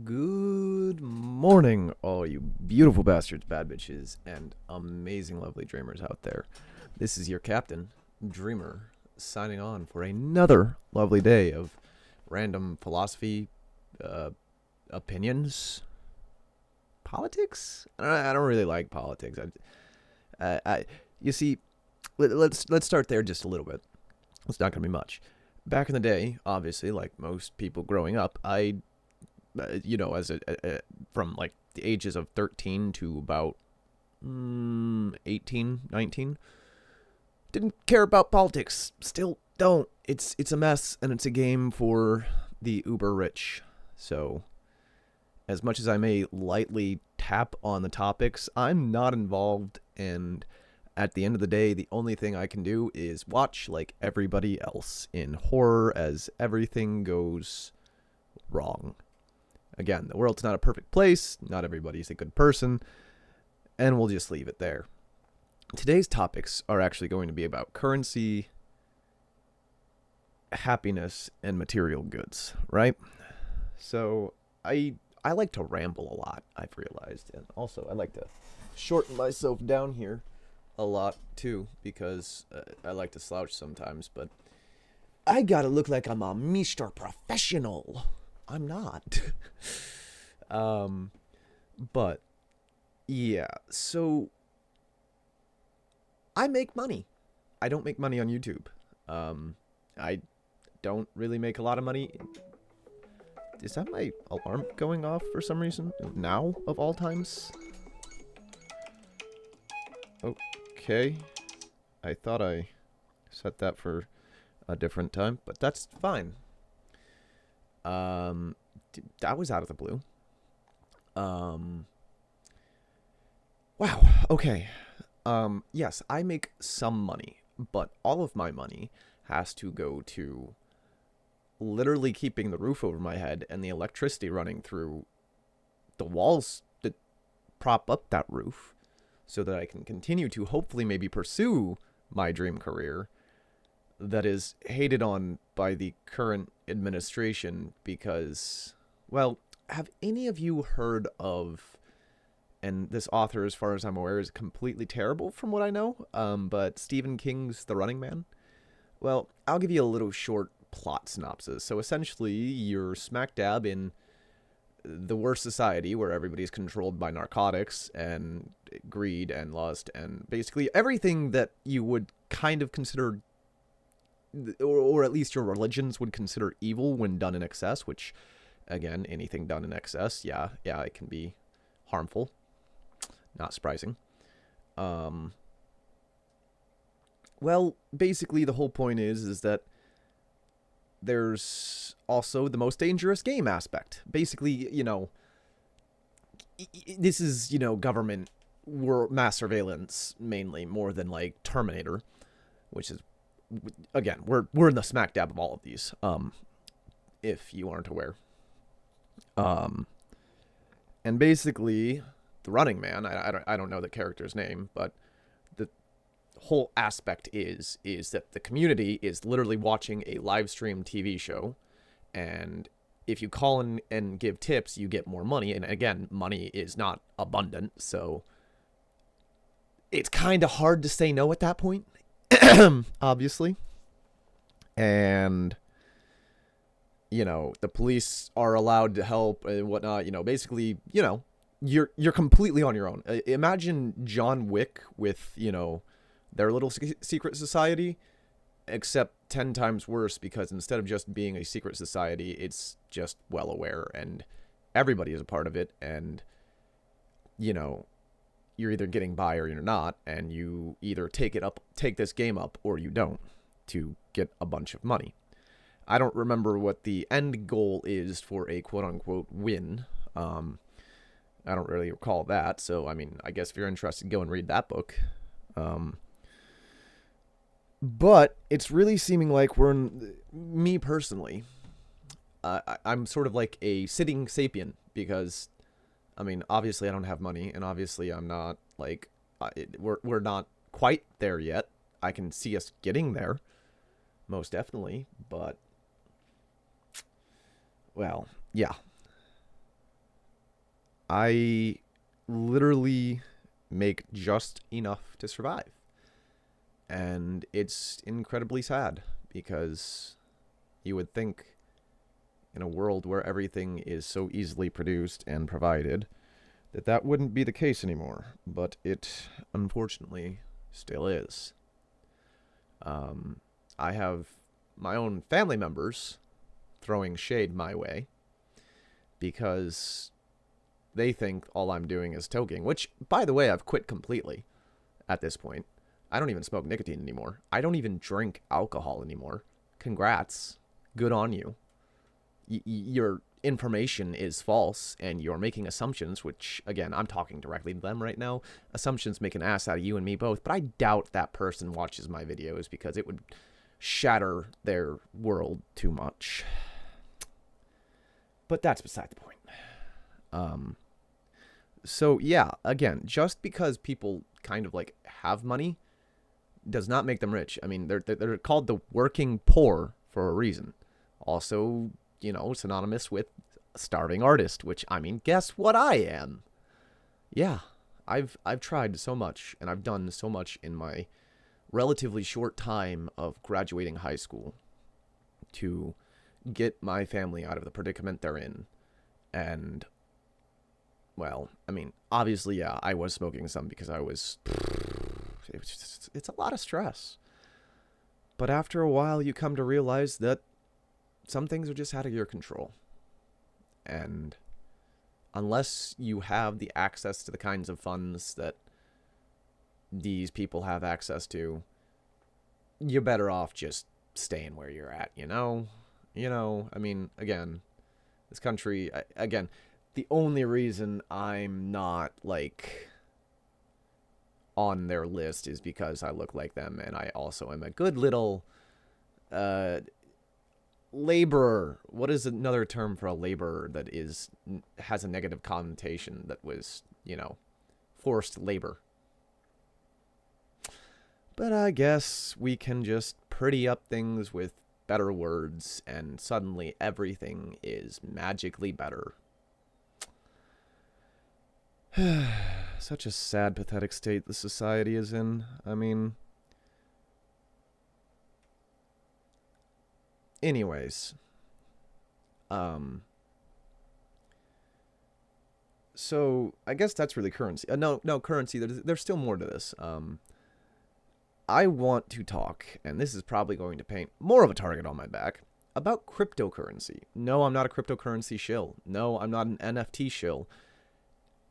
Good morning, all you beautiful bastards, bad bitches, and amazing, lovely dreamers out there. This is your captain, Dreamer, signing on for another lovely day of random philosophy, uh, opinions, politics. I don't really like politics. You see, let's start there just a little bit. It's not gonna be much. Back in the day, obviously, like most people growing up, I as from like the ages of 13 to about 18, 19, didn't care about politics. Still don't. It's a mess, and it's a game for the uber rich. So, as much as I may lightly tap on the topics, I'm not involved, and at the end of the day, the only thing I can do is watch like everybody else in horror as everything goes wrong. Again, the world's not a perfect place, not everybody's a good person, and we'll just leave it there. Today's topics are actually going to be about currency, happiness, and material goods, right? So I like to ramble a lot, I've realized, and also I like to shorten myself down here a lot too because I like to slouch sometimes, but I gotta look like I'm a Mr. Professional. I'm not. um, but yeah, so I make money. I don't make money on YouTube. I don't really make a lot of money. Is that my alarm going off for some reason? Now, of all times? Okay. I thought I set that for a different time, but that's fine. That was out of the blue. Wow. Okay. Yes, I make some money, but all of my money has to go to literally keeping the roof over my head and the electricity running through the walls that prop up that roof so that I can continue to hopefully maybe pursue my dream career that is hated on by the current administration because, well, have any of you heard of, and this author, as far as I'm aware, is completely terrible from what I know, but Stephen King's The Running Man? Well, I'll give you a little short plot synopsis. So essentially, you're smack dab in the worst society where everybody's controlled by narcotics and greed and lust and basically everything that you would kind of consider, or at least your religions would consider evil when done in excess, which, again, anything done in excess, yeah, it can be harmful. Not surprising. Well, basically the whole point is that there's also the most dangerous game aspect. Basically, this is, government mass surveillance mainly more than like Terminator, which is, again, we're in the smack dab of all of these. If you aren't aware. And basically, the Running Man, I don't know the character's name, but the whole aspect is that the community is literally watching a live stream TV show, and if you call in and give tips, you get more money. And again, money is not abundant, so it's kind of hard to say no at that point, obviously. And the police are allowed to help and whatnot. Basically, you're completely on your own. Imagine John Wick with their little secret society, except 10 times worse because instead of just being a secret society, it's just well aware and everybody is a part of it, and you're either getting by or you're not, and you either take this game up, or you don't, to get a bunch of money. I don't remember what the end goal is for a quote-unquote win. I don't really recall that, so, I mean, I guess if you're interested, go and read that book. But it's really seeming like me personally, I'm sort of like a sitting sapien because, I mean, obviously I don't have money, and obviously I'm not, like, we're not quite there yet. I can see us getting there, most definitely, but, well, yeah. I literally make just enough to survive. And it's incredibly sad because you would think in a world where everything is so easily produced and provided that that wouldn't be the case anymore, but it unfortunately still is. I have my own family members throwing shade my way because they think all I'm doing is toking, which, by the way, I've quit completely at this point. I don't even smoke nicotine anymore. I don't even drink alcohol anymore. Congrats. Good on you. Your information is false and you're making assumptions, which, again, I'm talking directly to them right now. Assumptions make an ass out of you and me both, but I doubt that person watches my videos because it would shatter their world too much. But that's beside the point. So yeah, again, just because people kind of like have money does not make them rich. I mean, they're called the working poor for a reason. Also, you know, synonymous with starving artist, which, I mean, guess what I am? Yeah, I've tried so much and I've done so much in my relatively short time of graduating high school to get my family out of the predicament they're in. And, well, I mean, obviously, yeah, I was smoking some because it's a lot of stress. But after a while, you come to realize that some things are just out of your control. And unless you have the access to the kinds of funds that these people have access to, you're better off just staying where you're at, you know? I mean, again, this country, again, the only reason I'm not, like, on their list is because I look like them, and I also am a good little, laborer. What is another term for a laborer that has a negative connotation that was, forced labor? But I guess we can just pretty up things with better words, and suddenly everything is magically better. Such a sad, pathetic state the society is in. I mean... Anyways. So, I guess that's really currency. No, currency. There's still more to this. I want to talk, and this is probably going to paint more of a target on my back, about cryptocurrency. No, I'm not a cryptocurrency shill. No, I'm not an NFT shill.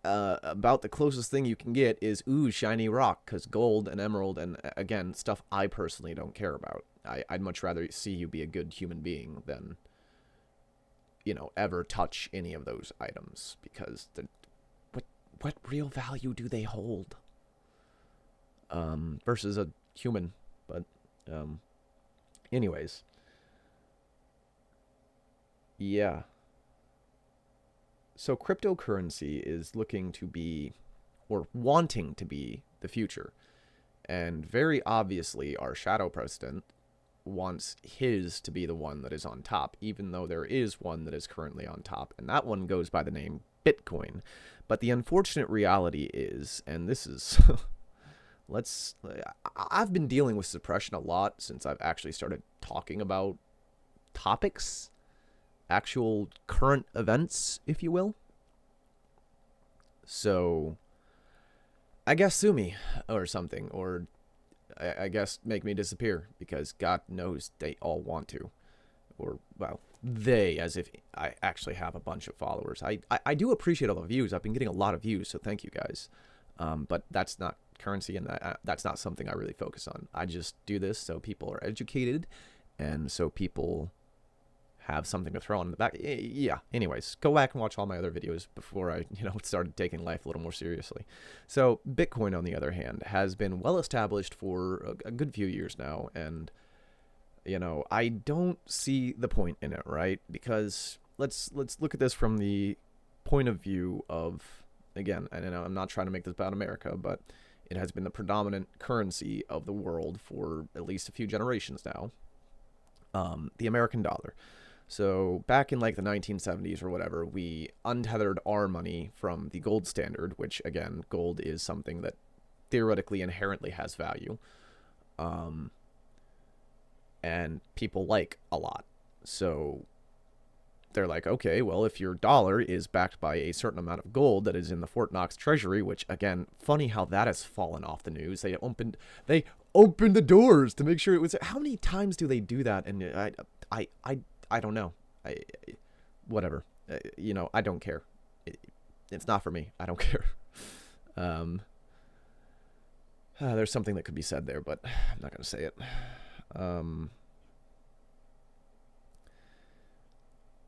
About the closest thing you can get is, ooh, shiny rock, because gold and emerald and, again, stuff I personally don't care about. I'd much rather see you be a good human being than, ever touch any of those items, because what real value do they hold? Versus a human, but, anyways. Yeah. So cryptocurrency is looking to be, or wanting to be, the future. And very obviously, our shadow president wants his to be the one that is on top, even though there is one that is currently on top, and that one goes by the name Bitcoin. But the unfortunate reality is, and this is... I've been dealing with suppression a lot since I've actually started talking about topics, actual current events, if you will. So, I guess sue me or something, or I guess make me disappear, because God knows they all want to. Or, well, they, as if I actually have a bunch of followers. I do appreciate all the views. I've been getting a lot of views, so thank you guys. But that's not currency, and that's not something I really focus on. I just do this so people are educated, and so people have something to throw on the back. Yeah, anyways, go back and watch all my other videos before I, started taking life a little more seriously. So Bitcoin, on the other hand, has been well established for a good few years now, and, I don't see the point in it, right? Because let's look at this from the point of view of, again, and I'm not trying to make this about America, but it has been the predominant currency of the world for at least a few generations now. The American dollar. So back in like the 1970s or whatever, we untethered our money from the gold standard, which again, gold is something that theoretically inherently has value, um, and people like a lot. So they're like, okay, well, if your dollar is backed by a certain amount of gold that is in the Fort Knox Treasury, which again, funny how that has fallen off the news. They opened the doors to make sure it was. How many times do they do that? And I don't know. I whatever. I don't care. It's not for me. I don't care. Um, there's something that could be said there, but I'm not gonna say it. Um,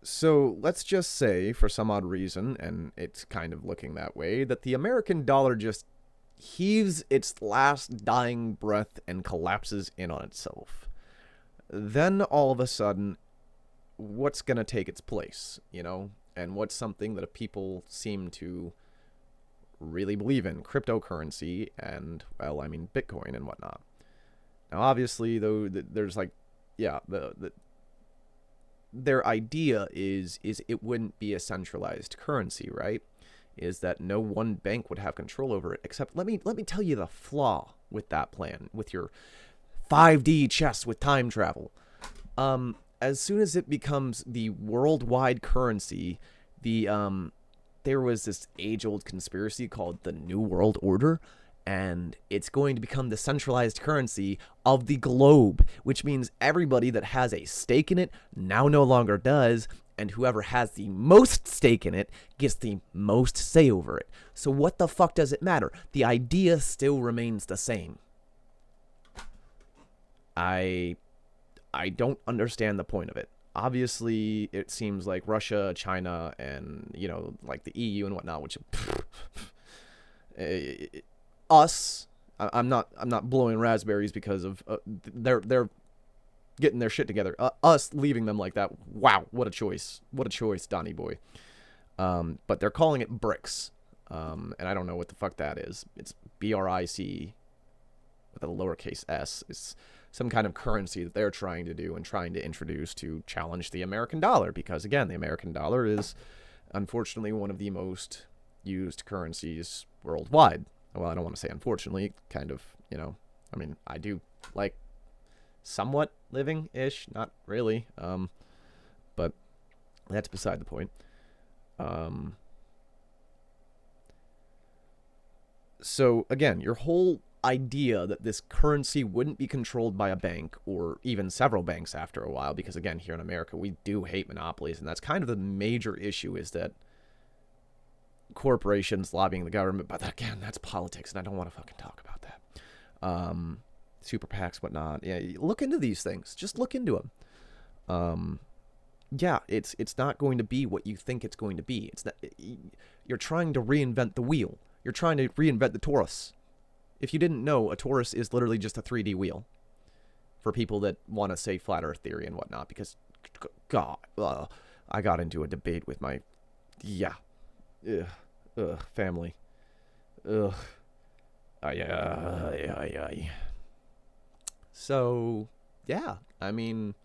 So let's just say, for some odd reason, and it's kind of looking that way, that the American dollar just heaves its last dying breath and collapses in on itself. Then all of a sudden, what's going to take its place, And what's something that people seem to really believe in? Cryptocurrency and, well, I mean, Bitcoin and whatnot. Now, obviously, though, there's like, yeah, their idea is it wouldn't be a centralized currency, right? Is that no one bank would have control over it. Except let me tell you the flaw with that plan, with your 5D chess with time travel. As soon as it becomes the worldwide currency, there was this age-old conspiracy called the New World Order, and it's going to become the centralized currency of the globe, which means everybody that has a stake in it now no longer does, and whoever has the most stake in it gets the most say over it. So what the fuck does it matter? The idea still remains the same. I don't understand the point of it. Obviously, it seems like Russia, China, and, like the EU and whatnot, which us, I'm not blowing raspberries because of they're getting their shit together. Us leaving them like that, wow, what a choice, Donnie boy. But they're calling it BRICS, and I don't know what the fuck that is. It's BRIC with a lowercase s. It's some kind of currency that they're trying to do and trying to introduce to challenge the American dollar, because again, the American dollar is unfortunately one of the most used currencies worldwide. Well, I don't want to say unfortunately, kind of, I mean, I do like somewhat living-ish, not really, but that's beside the point. So again, your whole idea that this currency wouldn't be controlled by a bank or even several banks after a while, because again, here in America, we do hate monopolies, and that's kind of the major issue, is that corporations lobbying the government, but again, that's politics, and I don't want to fucking talk about that. Super PACs, whatnot. Yeah, look into these things. Just look into them. Yeah, it's not going to be what you think it's going to be. It's not. You're trying to reinvent the wheel. You're trying to reinvent the torus. If you didn't know, a torus is literally just a 3D wheel. For people that want to say flat Earth theory and whatnot, because, God, I got into a debate with my, family. Ugh. So, yeah, I mean,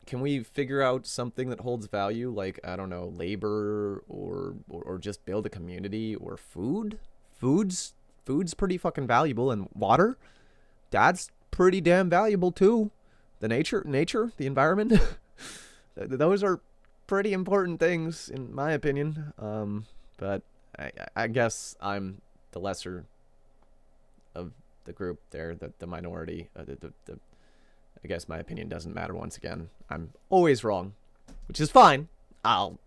can we figure out something that holds value, like, I don't know, labor, or just build a community, or food? Food's pretty fucking valuable, and water, that's pretty damn valuable too. The nature, the environment, those are pretty important things in my opinion. But I guess I'm the lesser of the group there, the minority. I guess my opinion doesn't matter once again. I'm always wrong, which is fine. I'll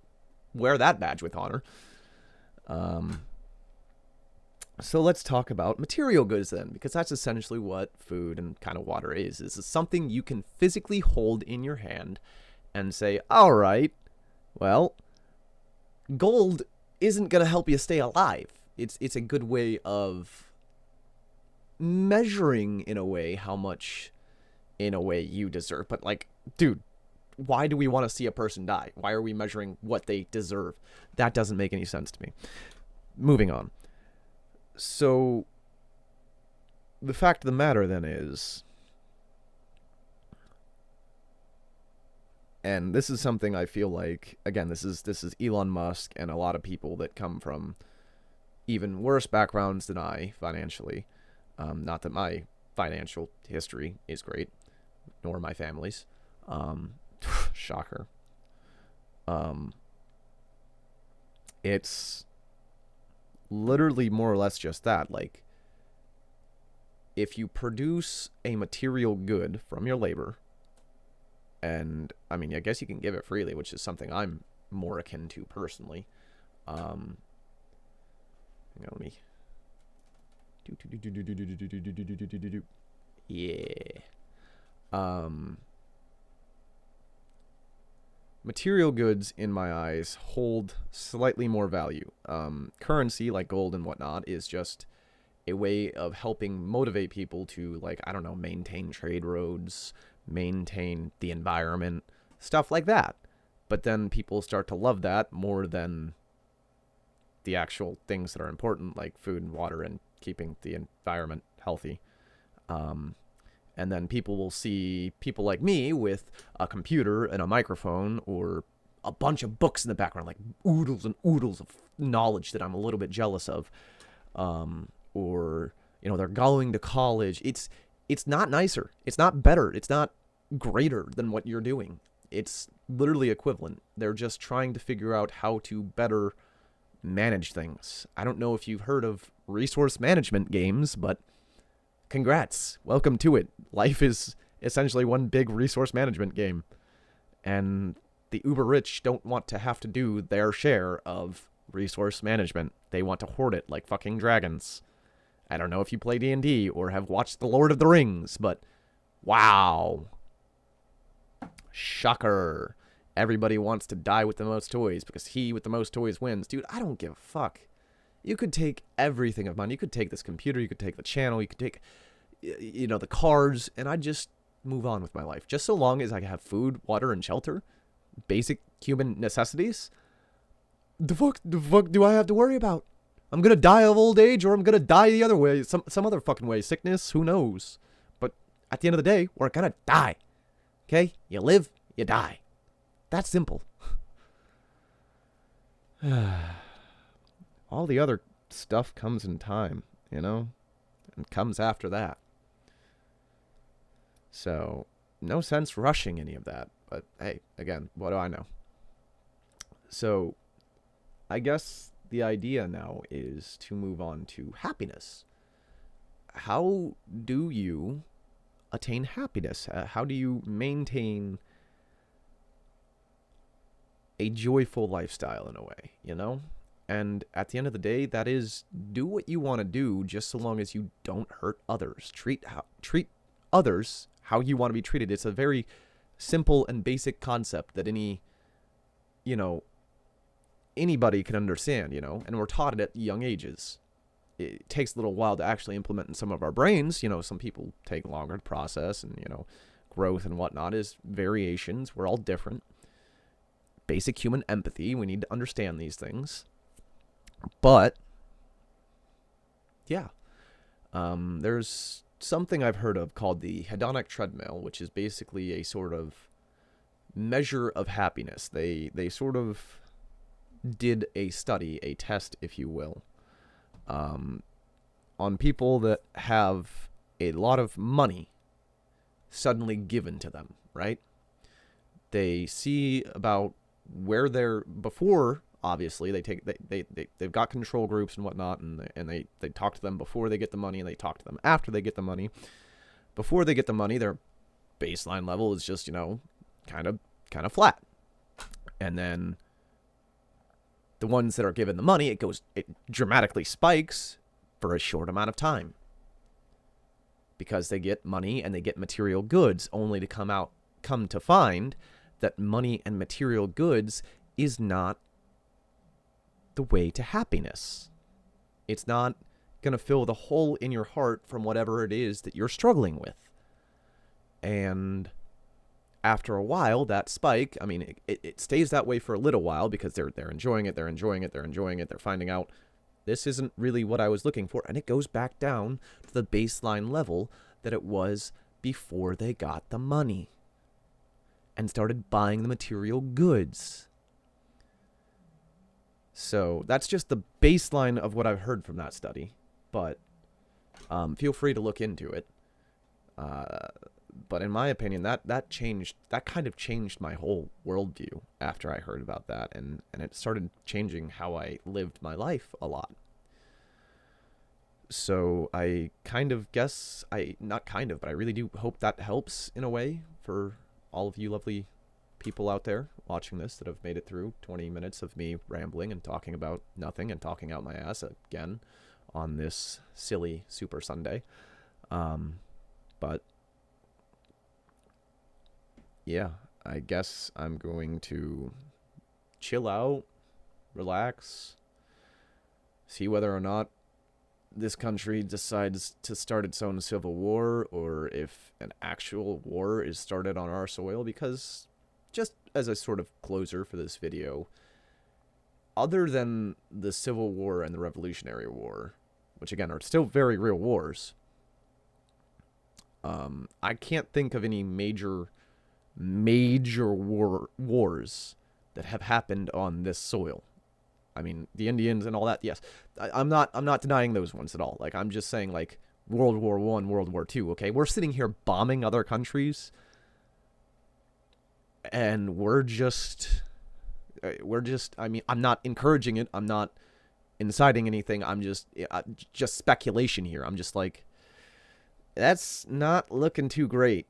wear that badge with honor. So let's talk about material goods then, because that's essentially what food and kind of water is. This is something you can physically hold in your hand and say, all right, well, gold isn't going to help you stay alive. It's a good way of measuring, in a way, how much, in a way, you deserve. But, like, dude, why do we want to see a person die? Why are we measuring what they deserve? That doesn't make any sense to me. Moving on. So, the fact of the matter then is, And this is something I feel like, again, this is Elon Musk and a lot of people that come from even worse backgrounds than I financially. Not that my financial history is great, nor my family's. Um, Shocker. Um, it's literally more or less just that. Like, if you produce a material good from your labor, and I mean, I guess you can give it freely, which is something I'm more akin to personally. Hang on, let me. Yeah. Material goods, in my eyes, hold slightly more value. Currency, like gold and whatnot, is just a way of helping motivate people to, like, I don't know, maintain trade roads, maintain the environment, stuff like that. But then people start to love that more than the actual things that are important, like food and water and keeping the environment healthy. And then people will see people like me with a computer and a microphone or a bunch of books in the background, like oodles and oodles of knowledge that I'm a little bit jealous of. Or, you know, they're going to college. It's not nicer. It's not better. It's not greater than what you're doing. It's literally equivalent. They're just trying to figure out how to better manage things. I don't know if you've heard of resource management games, but congrats. Welcome to it. Life is essentially one big resource management game. And the uber rich don't want to have to do their share of resource management. They want to hoard it like fucking dragons. I don't know if you play D&D or have watched The Lord of the Rings, but wow. Shocker. Everybody wants to die with the most toys because he with the most toys wins. Dude, I don't give a fuck. You could take everything of mine. You could take this computer. You could take the channel. You could take, you know, the cars. And I'd just move on with my life. Just so long as I have food, water, and shelter. Basic human necessities. The fuck do I have to worry about? I'm going to die of old age or I'm going to die the other way. Some other fucking way. Sickness, who knows? But at the end of the day, we're going to die. Okay? You live, you die. That's simple. All the other stuff comes in time, you know? And comes after that. So, no sense rushing any of that. But hey, again, what do I know? So, I guess the idea now is to move on to happiness. How do you attain happiness? How do you maintain a joyful lifestyle in a way, you know? And at the end of the day, that is, do what you want to do just so long as you don't hurt others. Treat others how you want to be treated. It's a very simple and basic concept that anybody can understand, you know, and we're taught it at young ages. It takes a little while to actually implement in some of our brains. You know, some people take longer to process, and, you know, growth and whatnot is variations. We're all different. Basic human empathy. We need to understand these things. But, yeah. There's something I've heard of called the hedonic treadmill, which is basically a sort of measure of happiness. They sort of did a study, a test, if you will, on people that have a lot of money suddenly given to them, right? They see about where they're before. Obviously, they've got control groups and whatnot, and they talk to them before they get the money, and they talk to them after they get the money. Before they get the money, their baseline level is just, you know, kind of flat, and then the ones that are given the money, it dramatically spikes for a short amount of time because they get money and they get material goods, only to come to find that money and material goods is not the way to happiness. It's not going to fill the hole in your heart from whatever it is that you're struggling with. And after a while, that spike, I mean, it stays that way for a little while because they're enjoying it, they're finding out this isn't really what I was looking for, and it goes back down to the baseline level that it was before they got the money. and started buying the material goods. So that's just the baseline of what I've heard from that study, but feel free to look into it. But in my opinion, that kind of changed my whole worldview after I heard about that, and it started changing how I lived my life a lot. So I kind of guess, not kind of, but I really do hope that helps in a way for all of you lovely people out there watching this that have made it through 20 minutes of me rambling and talking about nothing and talking out my ass again on this silly Super Sunday. But yeah, I guess I'm going to chill out, relax, see whether or not this country decides to start its own civil war, or if an actual war is started on our soil, because just as a sort of closer for this video, other than the Civil War and the Revolutionary War, which again are still very real wars, I can't think of any major wars that have happened on this soil. I mean, the Indians and all that, yes. I'm not denying those ones at all. Like, I'm just saying, like, World War I, World War II, okay? We're sitting here bombing other countries, and we're just, I mean, I'm not encouraging it. I'm not inciting anything. I'm just speculation here. I'm just like, that's not looking too great,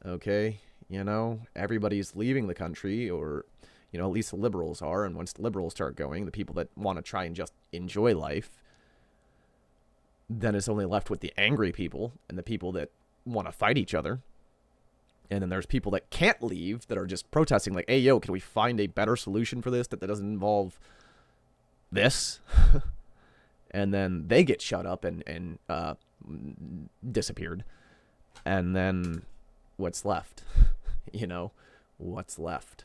okay? You know, everybody's leaving the country, or, you know, at least the liberals are, and once the liberals start going, the people that want to try and just enjoy life, then it's only left with the angry people and the people that want to fight each other. And then there's people that can't leave that are just protesting, like, hey, yo, can we find a better solution for this that doesn't involve this? And then they get shut up and disappeared. And then what's left? You know, what's left?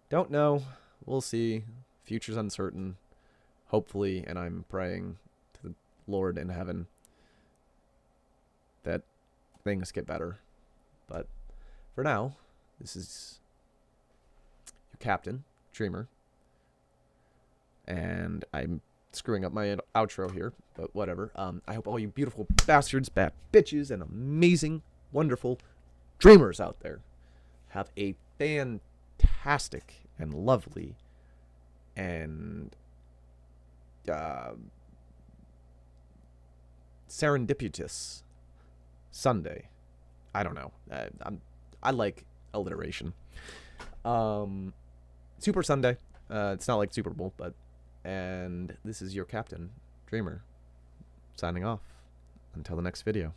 Don't know. We'll see. Future's uncertain. Hopefully, and I'm praying to the Lord in heaven that things get better. But for now, this is your captain, Dreamer. And I'm screwing up my outro here, but whatever. I hope all you beautiful bastards, bad bitches, and amazing, wonderful dreamers out there have a fantastic and lovely and serendipitous Sunday. I don't know. I like alliteration. Super Sunday. It's not like Super Bowl, but, and this is your captain, Dreamer, signing off. Until the next video.